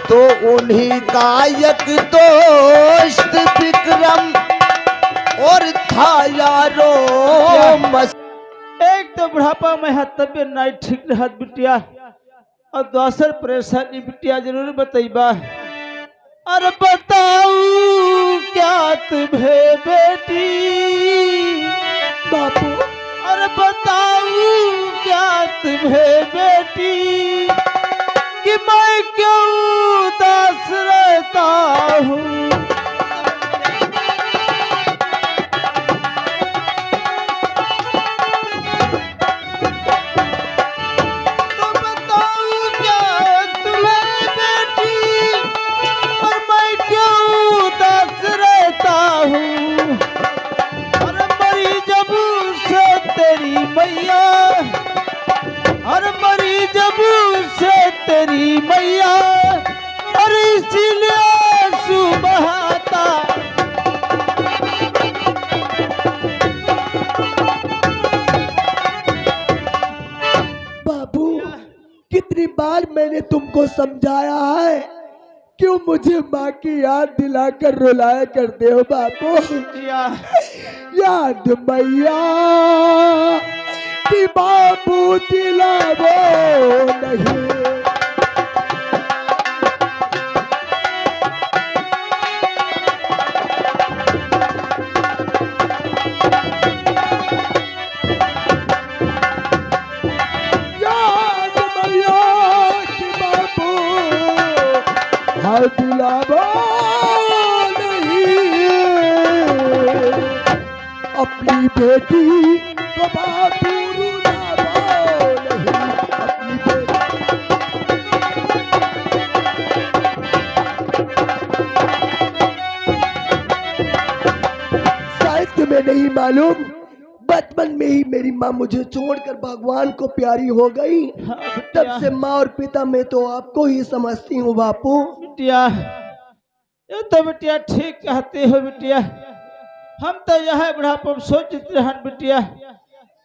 तो उन्हीं का एक दोस्त विक्रम और था यारो एक तो बुढ़ापा में है तबियत नहीं ठीक रहत बिटिया और दूसर परेशानी बिटिया जरूर बताइबा। अरे बताऊ क्या तुम्हें बेटी बापू। अरे बताऊ क्या तुम्हें बेटी कि मैं क्यों उदास रहता हूँ। तो बताऊं क्या तुम्हें बेटी और मैं क्यों उदास रहता हूँ। अरे मरी जब से तेरी मैया अरे मरी जब से तेरी मैया और इसीलिए आंसू बहाता। बाबू कितनी बार मैंने तुमको समझाया है, क्यों मुझे माँ की याद दिलाकर रुलाया करते हो बाबू। याद मैया कि बाबू दिलावो नहीं। याद मैया कि बाबू दिलावो नहीं। अपनी बेटी को बाबू रुलावो नहीं। अपनी बेटी शायद तुम्हें नहीं मालूम, बचपन में ही मेरी माँ मुझे छोड़कर भगवान को प्यारी हो गई। तब से माँ और पिता में तो आपको ही समझती हूँ बापू। बिटिया ये तो बिटिया ठीक कहते हो बिटिया। हम तो यह बुढ़ापा सोचते रहन बिटिया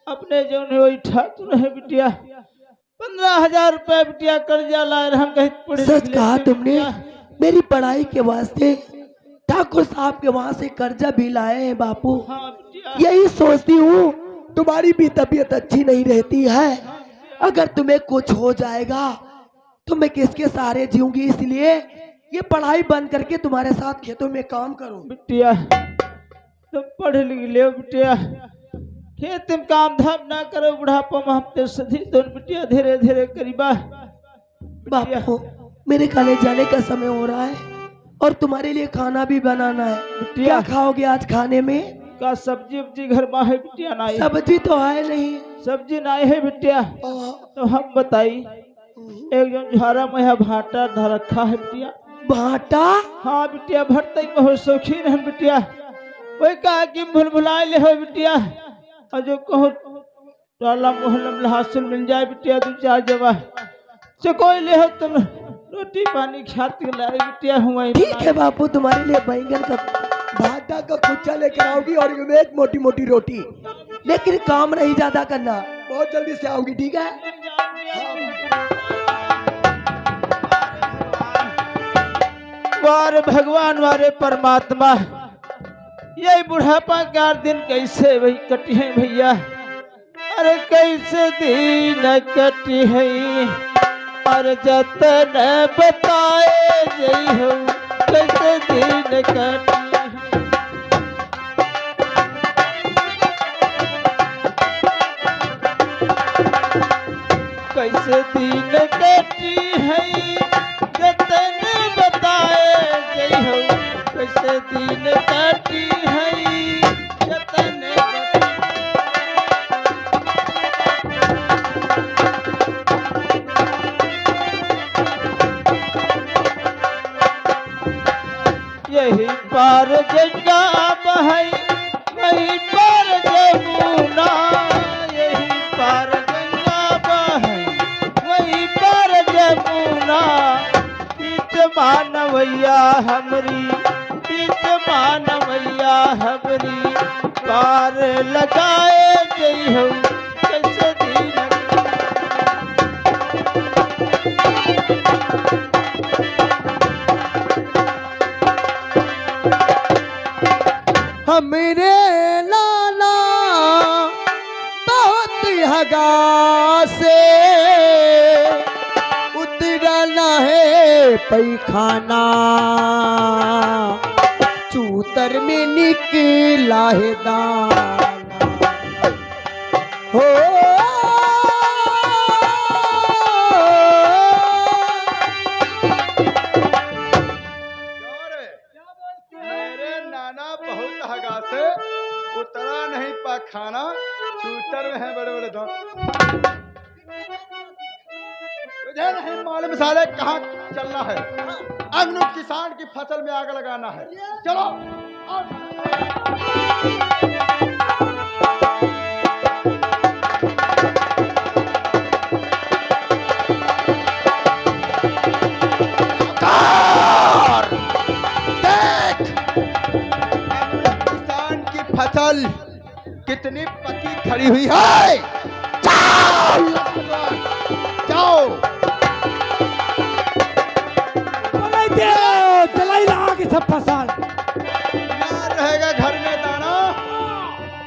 अपने जो वही ठाकुर है बिटिया 15,000 रुपया बिटिया कर्जा लाए हम कहीं पढ़े सच लिखे कहा तुमने, बिटिया। मेरी पढ़ाई के वास्ते ठाकुर साहब के वहाँ से कर्जा भी लाए हैं बापू। हाँ बिटिया यही सोचती हूँ तुम्हारी भी तबीयत अच्छी नहीं रहती है, अगर तुम्हें कुछ हो जाएगा तो मैं किसके सहारे जीऊंगी, इसलिए ये पढ़ाई बंद करके तुम्हारे साथ खेतों में काम करूं। बिटिया तुम पढ़ लिख ले बिटिया, खेत में काम धाम ना करो बुढ़ापा में हम तेरे सधी तो बिटिया धीरे धीरे करीबा। बिटिया बापू मेरे कॉलेज जाने का समय हो रहा है और तुम्हारे लिए खाना भी बनाना है। बिटिया क्या खाओगे आज खाने में? का सब्जी उब्जी घर में है बिटिया ना सब्जी तो है नहीं। सब्जी ना है बिटिया तो हम बताई एक जन झारा में है भाटा धर रखा है बिटिया। भाटा? हाँ बिटिया भरते बहुत शौकीन है बिटिया, वही कहा कि भूल भुला ले हो बिटिया और जो कहो टाला मोहल्ला लहसुन मिल जाए बिटिया 2-4 जगह से कोई ले हो तुम रोटी पानी खाती लाए बिटिया हुआ। ठीक है बापू, तुम्हारे लिए बैंगन का भाटा का कुच्चा लेकर आओगी और एक मोटी मोटी रोटी, लेकिन काम नहीं ज्यादा करना, बहुत जल्दी से आओगी ठीक है। वारे भगवान वारे परमात्मा यही बुढ़ापा का दिन कैसे भाई कटी है भैया। अरे कैसे दिन कटी है और जतन बताए जई हो कैसे दिन कटी है। कैसे दिन कटी है जतन बताए जई हो कैसे दिन कटी है जतन यही पार गंगा बहै वही पार जमुना, यही पार गंगा बहै वही पार जमुना। पीठ मानवैया हमरी पीठ मानवैया हमरी पार लगाए गई हो कैसे दिन हमरे नाना बहुत हगा से उतरना है पैखाना, चूतर में निकला है दाना हो। मेरे नाना बहुत हगा से उतरा नहीं पाखाना, चूतर में है बड़े बड़े दांत। तुझे नहीं मालूम साले कहाँ चलना है? अग्नि किसान की फसल में आग लगाना है। चलो किसान की फसल कितनी पकी खड़ी हुई है। जाओ जाओ चलाई लगा के सब फसल ना रहेगा घर में दाना,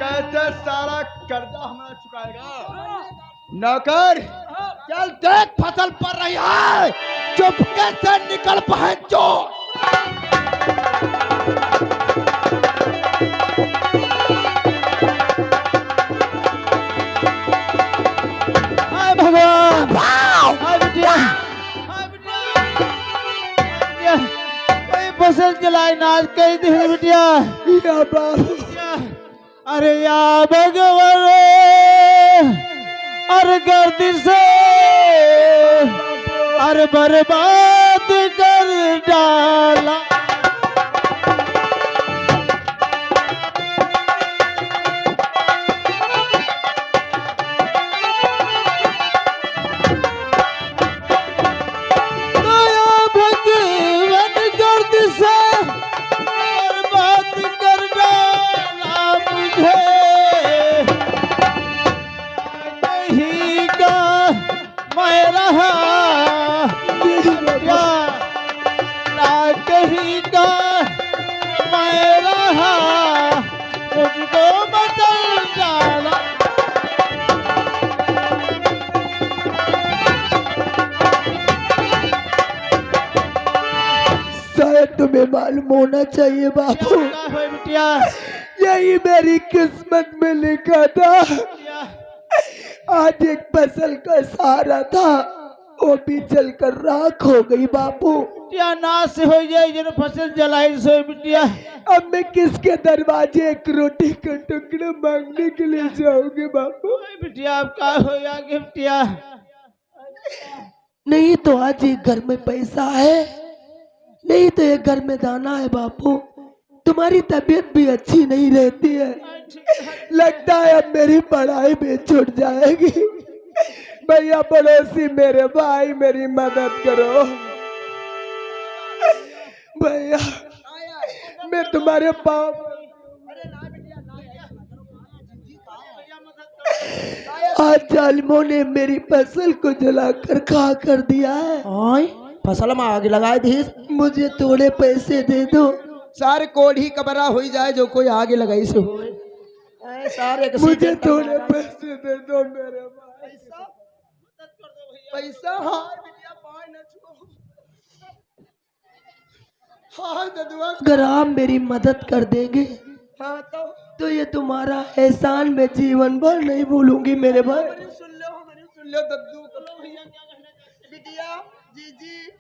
कैसे सारा कर्जा हमारा चुकाएगा? नौकर चल देख फसल पर रही है, चुपके से निकल पहुंचो। हाय भगवान, हाय बिटिया, हाय बिटिया, कोई फसल जलाई नाच कही थी बिटिया। या बाबू, अरे या भगवान, अरे गर्दी से अरे बर्बाद कर डाला। शायद तुम्हें मालूम होना चाहिए बाबू, बिटिया यही मेरी किस्मत में लिखा था। आज एक फसल का सहारा था, वो भी जलकर राख हो गई बापू। बिटिया नाश हो जाए जन फसल जलाई सो बिटिया। अब मैं किसके दरवाजे एक रोटी का टुकड़ा मांगने के लिए जाऊंगी बापू? बिटिया अब का हो आगे बिटिया? नहीं तो आज एक घर में पैसा है, नहीं तो एक घर में दाना है बापू। तुम्हारी तबीयत भी अच्छी नहीं रहती है, लगता है अब मेरी पढ़ाई भी छूट जाएगी। भैया पड़ोसी मेरे भाई मेरी मदद करो भैया, मैं तुम्हारे पाँव। आज जालिमों ने मेरी फसल को जलाकर खा कर दिया है। फसल में आग लगाए दी। मुझे थोड़े पैसे दे दो, सारे कोढ़ी कबरा हो जाए जो कोई आगे लगाई से हो। सारे मुझे थोड़े पैसे दे दो मेरे भाई। पैसा हाँ हाँ ददुआ, अगर आप मेरी मदद कर देंगे हाँ तो ये तुम्हारा एहसान मैं जीवन भर नहीं भूलूंगी मेरे भाई। सुन लो दद्दू बिटिया जी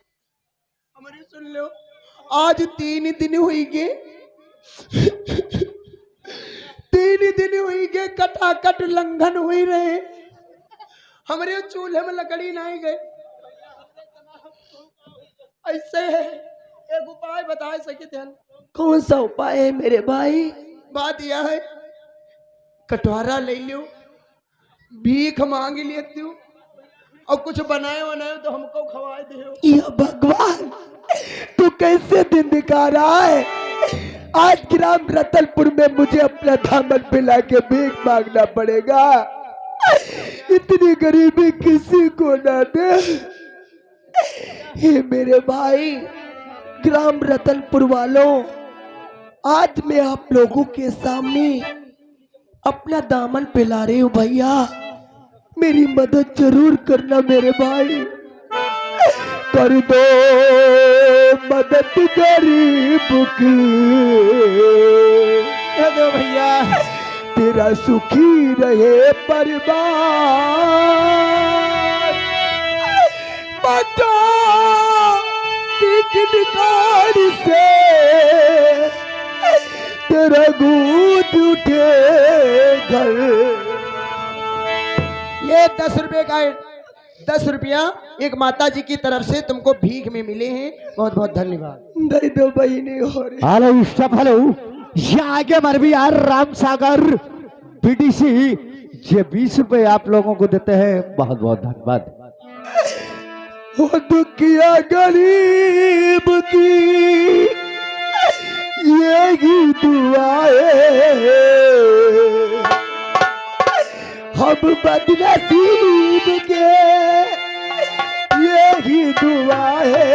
हमारी सुन लो। आज 3 दिन हुई गे 3 दिन हुई गे कटाकट लंघन हुई रहे। हमारे चूल्हे में लकड़ी नहीं गए। ऐसे है, एक उपाय बता सके थे। कौन सा उपाय है मेरे भाई? बात यह है, कटोरा ले लो, भीख मांग लेती हूँ और कुछ बनाए बनाए तो हमको खवा दे। या भगवान, तू कैसे दिन दिखा रहा है। आज ग्राम रतनपुर में मुझे अपना दामन पिला के भीख मांगना पड़ेगा। इतनी गरीबी किसी को ना दे। हे मेरे भाई, ग्राम रतनपुर वालों, आज मैं आप लोगों के सामने अपना दामन फैला रही हूँ भैया, मेरी मदद जरूर करना मेरे भाई। कर दो मदद गरीब की, दे दो भैया। तेरा सुखी रहे परिवार। बचा किडकार से तेरा गूंज उठे घर। ये 10 रुपए का 10 रुपया एक माता जी की तरफ से तुमको भीख में मिले हैं। बहुत बहुत धन्यवाद। दे दो भाई, नहीं हो रही। Hello staff, hello. ये आगे मर भी यार राम सागर बीडीसी ये 20 रुपए आप लोगों को देते हैं, बहुत बहुत धन्यवाद। वो दुखिया गरीब की यही दुआ है, हम बदनसीब के यही दुआ है।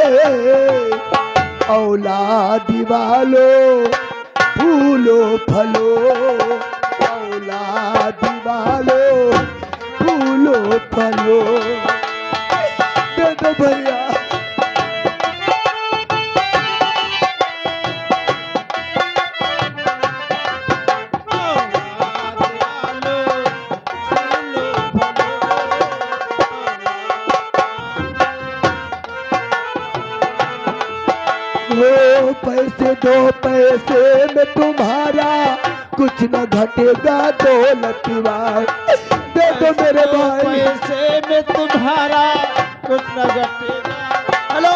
औलाद वालो फूलो फलो, औलाद वालो फूलो फलो। दे दो भैया। वो पैसे दो, पैसे में तुम्हारा कुछ न घटेगा दौलत वार। दे दो मेरे भाई। पैसे में तुम्हारा कुछ न घटेगा। हेलो,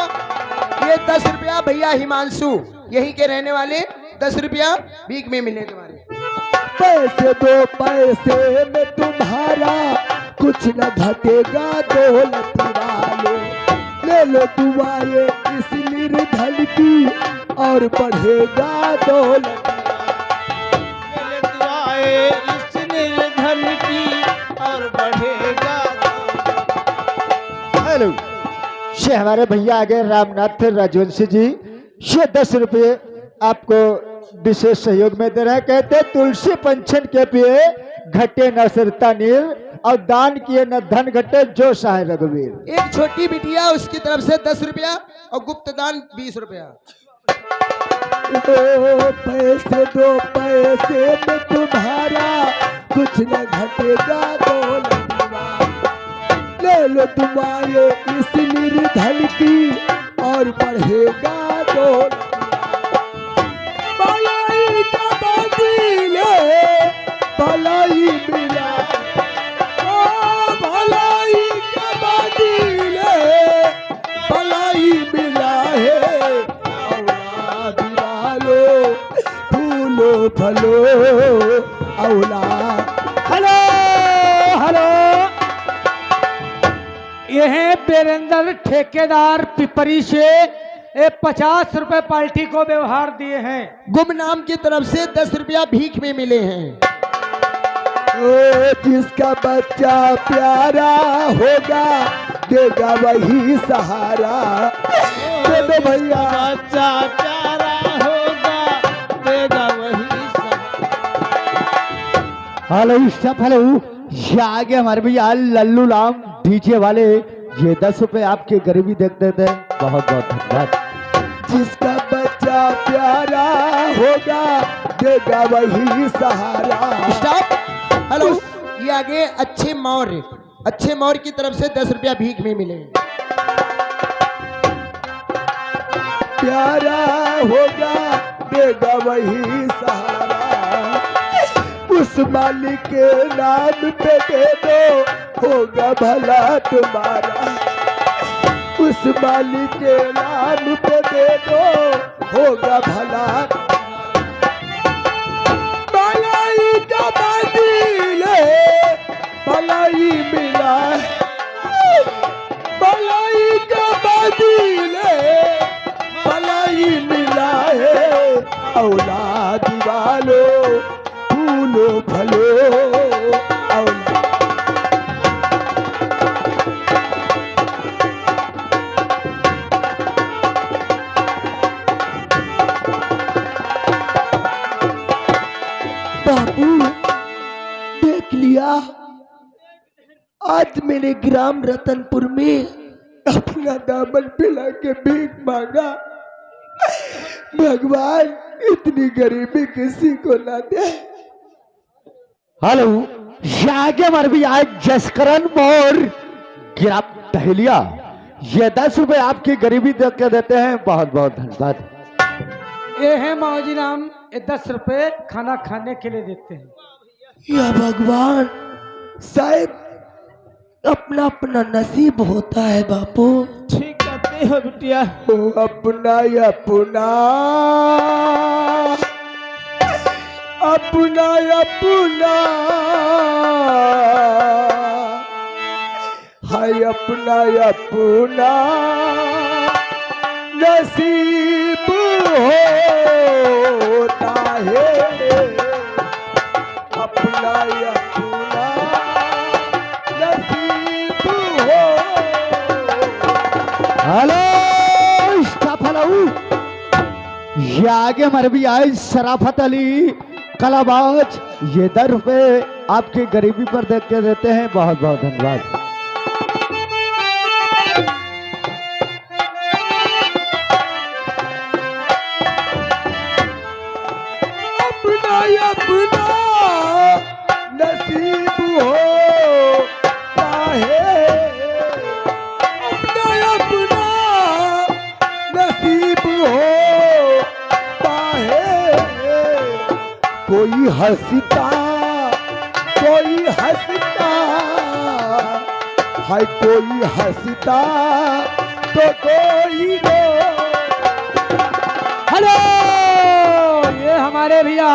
ये 10 रुपया भैया हिमांशु यहीं के रहने वाले 10 रुपया भीख में मिले तुम्हारे। पैसे दो, पैसे में तुम्हारा कुछ न घटेगा दौलत वाले। ले लो दुआएं इस निर्धन की और बढ़ेगा दौलत। दुआएं इस निर्धन की और बढ़ेगा। हेलो, ये हमारे भैया आगे रामनाथ राजवंशी जी ये 10 रुपये आपको विशेष सहयोग में दे रहे हैं। कहते हैं तुलसी पंचन के पिए घटे न सिरता नीर, और दान किए न धन घटे जो सहाय रघुवीर। एक छोटी बिटिया उसकी तरफ से 10 रुपया और गुप्त दान 20 रुपया। पैसे दो, पैसे में तुम्हारा कुछ न घटेगा दौलत वाले। ले लो दुआएं इस निर्धन की और बढ़ेगा दौलत। भलाई का बदले भलाई मिला, भलाई का बदले भलाई मिला है। औलाद वालो फूलो फलो, औलाद। हेलो हेलो, यह बेरेंद्र ठेकेदार पिपरी से 50 रुपए पार्टी को व्यवहार दिए हैं। गुमनाम की तरफ से 10 रुपया भीख में मिले हैं। ओ जिसका बच्चा प्यारा होगा देगा वही सहारा। दे दो भैया। बच्चा प्यारा होगा देगा वही सहारा। Hello staff, hello. ये आगे हमारे भैया लल्लू राम डीजे वाले ये 10 रुपए आपके गरीबी देख देते हैं, बहुत बहुत धन्यवाद। जिसका बच्चा प्यारा होगा देगा वही सहारा। स्टॉप। हेलो, ये आगे अच्छे मौर्य की तरफ से 10 रुपया भीख में मिले। प्यारा होगा देगा वही सहारा। उस मालिक के नाम पे दे दो होगा भला तुम्हारा। उस मालिक के नाम पे दे दो होगा भला। भलाई का बदले भलाई मिला, भलाई का बदले भलाई मिला है। औलाद वालो फूलो फलो, औलाद। लिया। आज मैंने ग्राम रतनपुर में अपना दामन पिला के भीख मांगा। भगवान इतनी गरीबी किसी को ना दे। हेलो, आगे मर भी आए जसकरण मोर गिराम टहलिया, ये 10 रुपए आपकी गरीबी देख के देते हैं, बहुत बहुत धन्यवाद। ये है माओजी राम, ये 10 रुपए खाना खाने के लिए देते हैं। या भगवान, शायद अपना अपना नसीब होता है बापू। ठीक कहते हो बिटिया। ओ अपना या अपना, अपना या अपना, हाय अपना या अपना नसीब होता है। अपना या अपना नसीब हो। हेलो स्टाफ, हेलो, ये आगे मर भी आए शराफत अली कलाबाज, ये 10 रुपए आपकी गरीबी पर देख के देते हैं, बहुत बहुत धन्यवाद। अपना अपना नसीब होता है। अपना अपना नसीब होता है। कोई हंसता, कोई हंसता, हाय कोई हंसता तो कोई रो। हेलो, ये हमारे भैया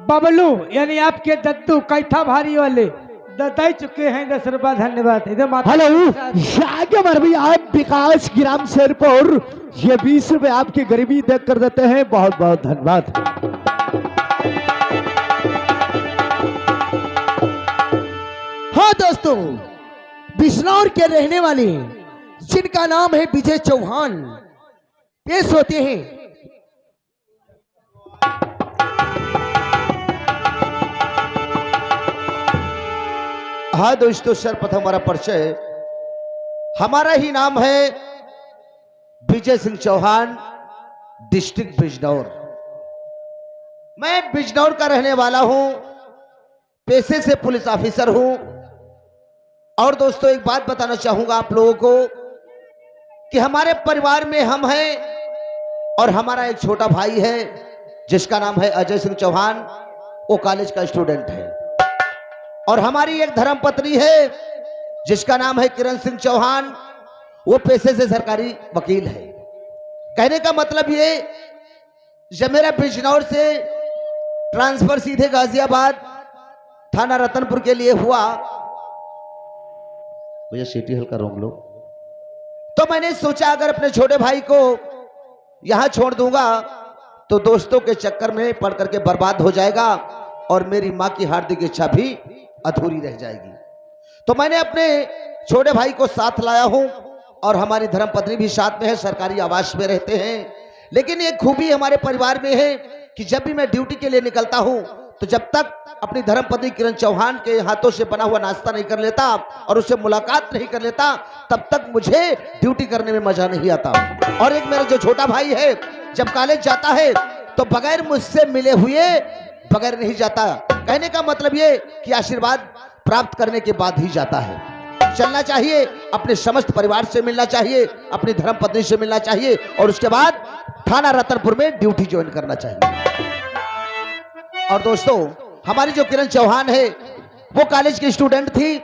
बबलू यानी आपके दद्दू कैथा भारी वाले दताई चुके हैं 10 रुपया, धन्यवाद। इधर माता हेलो, ये आगे मर भी आए विकास ग्राम शेरपुर, ये 20 रुपए आपकी गरीबी देख कर देते हैं, बहुत बहुत धन्यवाद। हाँ दोस्तों, बिजनौर के रहने वाले जिनका नाम है विजय चौहान, पेश होते हैं। हाँ दोस्तों, सर्वप्रथम हमारा परिचय, हमारा ही नाम है विजय सिंह चौहान, डिस्ट्रिक्ट बिजनौर। मैं बिजनौर का रहने वाला हूं, पेशे से पुलिस ऑफिसर हूं। और दोस्तों एक बात बताना चाहूंगा आप लोगों को कि हमारे परिवार में हम हैं और हमारा एक छोटा भाई है जिसका नाम है अजय सिंह चौहान, वो कॉलेज का स्टूडेंट है। और हमारी एक धर्मपत्नी है जिसका नाम है किरण सिंह चौहान, वो पेशे से सरकारी वकील है। कहने का मतलब ये, जब मेरा बिजनौर से ट्रांसफर सीधे गाजियाबाद थाना रतनपुर के लिए हुआ, मुझे सीटी हल्का रोक लो, तो मैंने सोचा अगर अपने छोटे भाई को यहां छोड़ दूंगा तो दोस्तों के चक्कर में पड़ करके बर्बाद हो जाएगा और मेरी मां की हार्दिक इच्छा भी अधूरी रह जाएगी। तो मैंने अपने छोटे भाई को साथ लाया हूं और हमारी धर्मपत्नी भी साथ में है, सरकारी आवास में रहते हैं। लेकिन एक खूबी हमारे परिवार में है कि जब भी मैं ड्यूटी के लिए निकलता हूं तो जब तक अपनी धर्मपत्नी किरण चौहान के हाथों से बना हुआ नाश्ता नहीं कर लेता और उससे मुलाकात नहीं कर लेता, तब तक मुझे ड्यूटी करने में मजा नहीं आता। और एक मेरा जो छोटा भाई है, जब कॉलेज जाता है तो बगैर मुझसे मिले हुए बगैर नहीं जाता। कहने का मतलब ये कि आशीर्वाद प्राप्त करने के बाद ही जाता है। चलना चाहिए, अपने समस्त परिवार से मिलना चाहिए, अपनी धर्मपत्नी से मिलना चाहिए और उसके बाद थाना रतनपुर में ड्यूटी ज्वाइन करना चाहिए। और दोस्तों, हमारी जो किरण चौहान है वो कॉलेज की स्टूडेंट थी,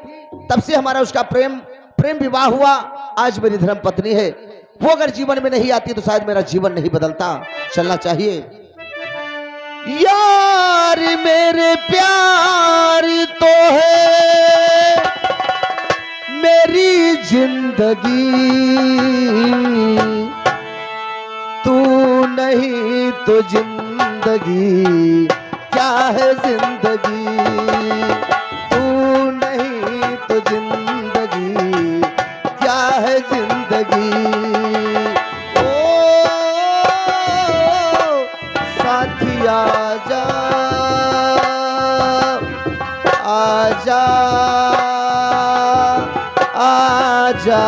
तब से हमारा उसका प्रेम विवाह हुआ। आज मेरी धर्मपत्नी है, वो अगर जीवन में नहीं आती तो शायद मेरा जीवन नहीं बदलता। चलना चाहिए। यार मेरे प्यार तो है मेरी जिंदगी, तू नहीं तो जिंदगी क्या है जिंदगी, तू नहीं तो जिंदगी क्या है जिंदगी। ओ साथी आजा आजा आजा।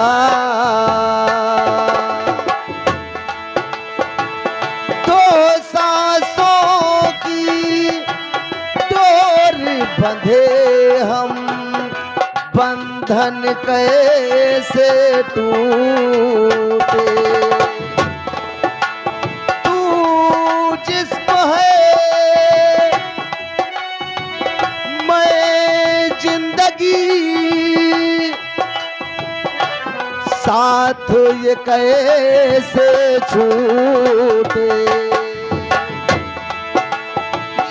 दो सांसों की डोर बंधे हम, बंधन कैसे टूटे। तू जिस्म है मैं जिंदगी, साथ ये कैसे छूटे।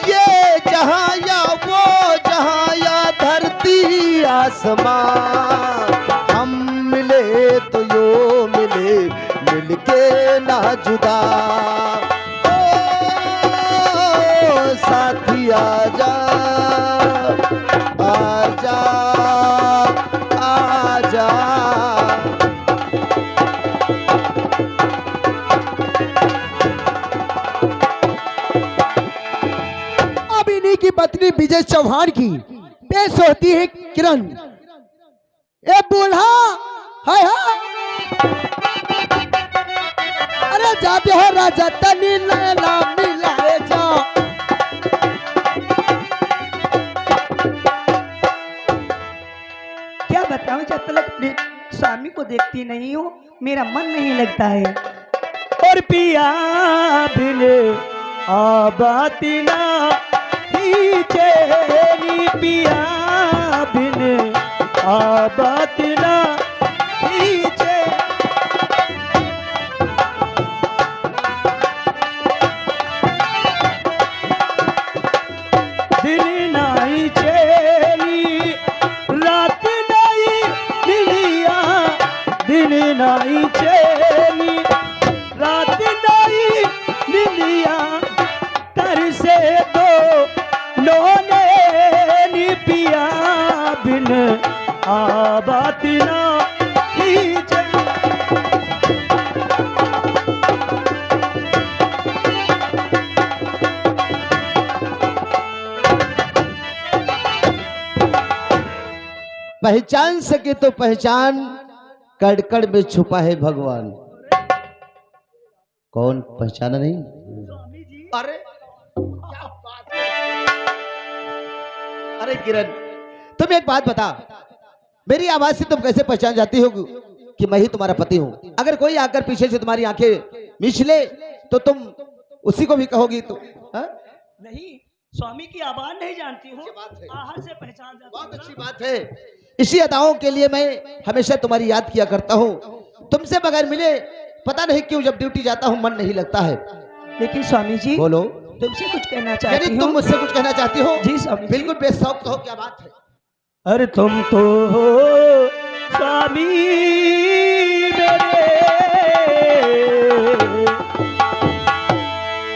ये जहां या वो जहां या धरती आसमां, हम मिले तो यो मिले, मिलके ना जुदा। ओ साथी आजा आजा आजा। अब इन्हीं की पत्नी विजय चौहान की पेश होती है किरण। ए बूढ़ा, हाय हाय, अरे जाते हो राजा तनी लैला मिलाए जा। क्या बताऊं, जब तक अपने स्वामी को देखती नहीं हूँ मेरा मन नहीं लगता है। और पिया बिन आबाती ना ही चेरी, पिया बिन आबाती ना ही चेरी। दिन नाई चेरी रात नाई दिलिया, दिन नाई चेरी रात नाई दिलिया, तर से दो लोने नी पिया बिन आबाती ना ही चेरी। पहचान सके तो पहचान, कड़कड़ में छुपा है भगवान। कौन पहचाना नहीं? अरे अरे किरण, तुम एक बात बता, मेरी आवाज से तुम कैसे पहचान जाती हो कि मैं ही तुम्हारा पति हूँ? अगर कोई आकर पीछे से तुम्हारी आंखें मीच ले तो तुम उसी को भी कहोगी तो? नहीं, स्वामी की आवाज नहीं जानती हूँ, आहट से पहचान जाती हूँ। बहुत अच्छी बात है। इसी अदाओं के लिए मैं हमेशा तुम्हारी याद किया करता हूँ। तुमसे बगैर मिले पता नहीं क्यों जब ड्यूटी जाता हूँ मन नहीं लगता है। लेकिन स्वामी जी, बोलो। तुमसे कुछ कहना यानी चाहती तुम हूँ। मुझसे कुछ कहना चाहती हो? जी स्वामी जी। बिल्कुल बेशौक कहो, क्या बात है? अरे तुम तो हो स्वामी मेरे,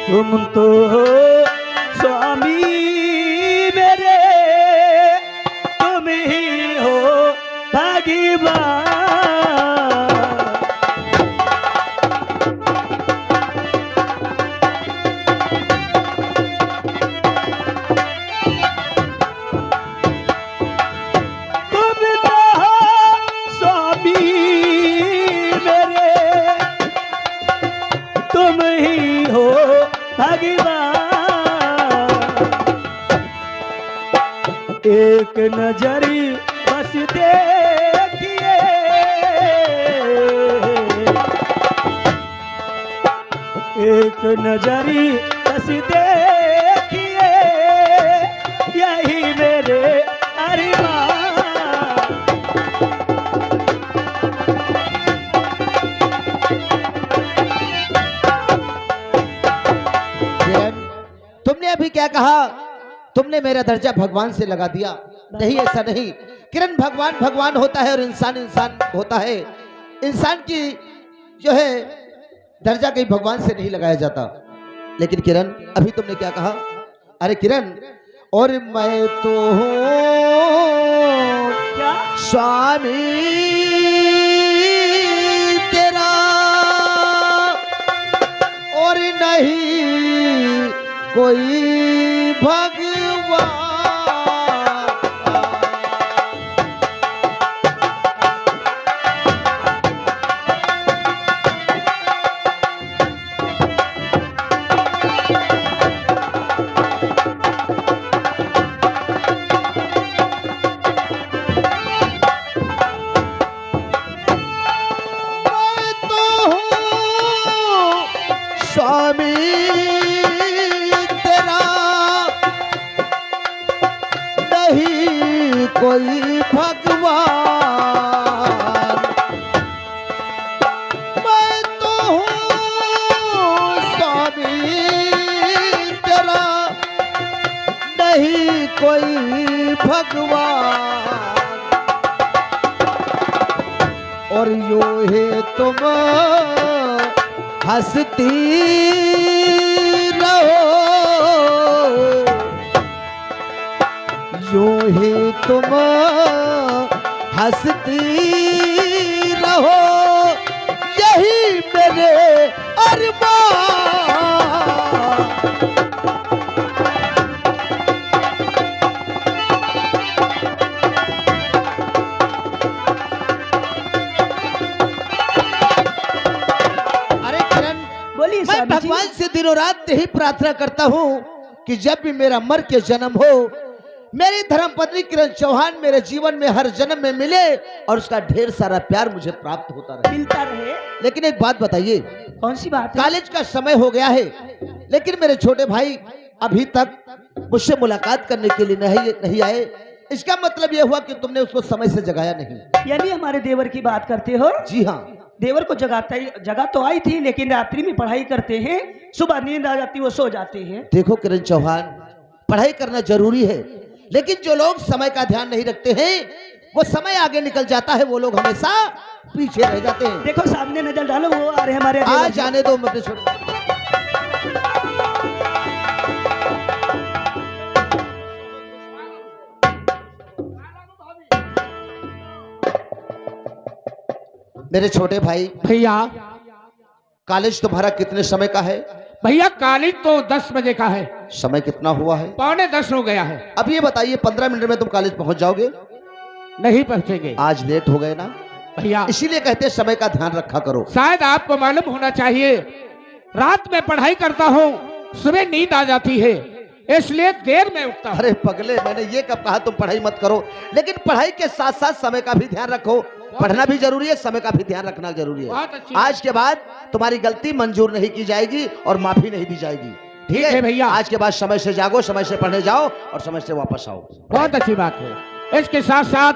तुम तो हो स्वामी मेरे, तुम ही हो भगवान। तुम ही हो भगवान। एक नजरी बस देखिए, एक नजरी बस देखिए, यही मेरे अरमान। तुमने अभी क्या कहा? तुमने मेरा दर्जा भगवान से लगा दिया। नहीं, ऐसा नहीं। किरण भगवान भगवान होता है और इंसान इंसान होता है। इंसान की जो है दर्जा कहीं भगवान से नहीं लगाया जाता। लेकिन किरण, अभी तुमने क्या कहा? अरे किरण, और मैं तो हूँ स्वामी तेरा, और नहीं कोई भगवान। स्वामी तेरा नहीं कोई भगवान, मैं तो हूँ स्वामी तेरा नहीं कोई भगवान। और यूं ही तुम हंसती रहो, यूं ही तुम हंसती रहो, यही मेरे अरमान। बोलिए मैं स्वामी जी। भगवान से दिनों रात यही प्रार्थना करता हूँ कि जब भी मेरा मर के जन्म हो, मेरी धर्मपत्नी किरण चौहान मेरे जीवन में हर जन्म में मिले और उसका ढेर सारा प्यार मुझे प्राप्त होता रहे। मिलता रहे। लेकिन एक बात बताइए, कौन सी बात है? कॉलेज का समय हो गया है, लेकिन मेरे छोटे भाई अभी तक मुझसे मुलाकात करने के लिए नहीं आए। इसका मतलब यह हुआ कि तुमने उसको समय से जगाया नहीं। यानी हमारे देवर की बात करते हो? जी हाँ। देवर को जगह तो आई थी, लेकिन रात्रि में पढ़ाई करते हैं, सुबह नींद आ जाती वो सो जाते हैं। देखो किरण चौहान, पढ़ाई करना जरूरी है, लेकिन जो लोग समय का ध्यान नहीं रखते हैं, वो समय आगे निकल जाता है, वो लोग हमेशा पीछे रह जाते हैं। देखो सामने नजर डालो, वो आ रहे हमारे देवर आ जी। जाने दो अपने छोटे। मेरे छोटे भाई, भैया कॉलेज तुम्हारा कितने समय का है? भैया कॉलेज तो 10 बजे का है, समय कितना हुआ है? 9:45 हो गया है। अब ये बताइए 15 मिनट में तुम कॉलेज पहुंच जाओगे? नहीं पहुंचेंगे आज लेट हो गए ना, भैया। इसीलिए कहते हैं समय का ध्यान रखा करो। शायद आपको मालूम होना चाहिए, रात में पढ़ाई करता हूँ, सुबह नींद आ जाती है, इसलिए देर में उठता हूँ। अरे पगले, मैंने ये कब कहा तुम पढ़ाई मत करो, लेकिन पढ़ाई के साथ साथ समय का भी ध्यान रखो। पढ़ना भी जरूरी है, समय का भी ध्यान रखना जरूरी बहुत है। अच्छी आज के बाद तुम्हारी गलती मंजूर नहीं की जाएगी और माफी नहीं दी जाएगी, ठीक है भैया। आज के बाद समय से जागो, समय से पढ़ने जाओ और समय से वापस आओ। बहुत अच्छी बात है। इसके साथ साथ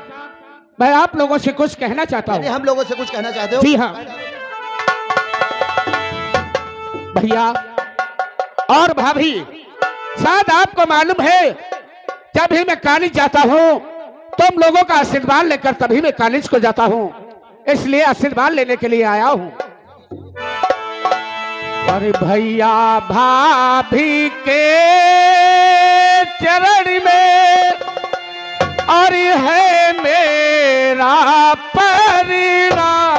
मैं आप लोगों से कुछ कहना चाहता यानी हूँ। हम लोगों से कुछ कहना चाहते हो? जी हाँ भैया और भाभी, शायद आपको मालूम है, जब भी मैं कॉलेज जाता हूँ तुम लोगों का आशीर्वाद लेकर तभी मैं कॉलेज को जाता हूँ, इसलिए आशीर्वाद लेने के लिए आया हूँ। अरे भैया भाभी के चरण में और है मेरा परिणाम।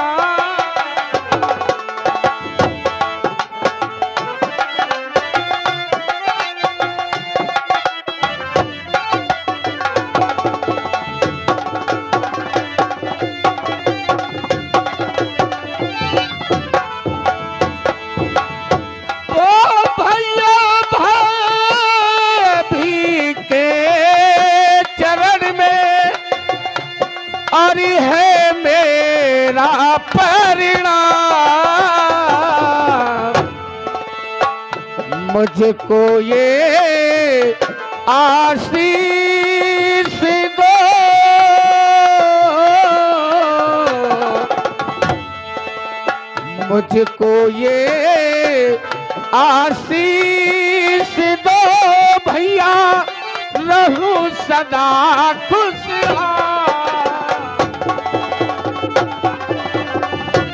और है मेरा परिणाम, मुझको ये आशीष दो, मुझको ये आशीष दो भैया, रहूं सदा खुशहाल।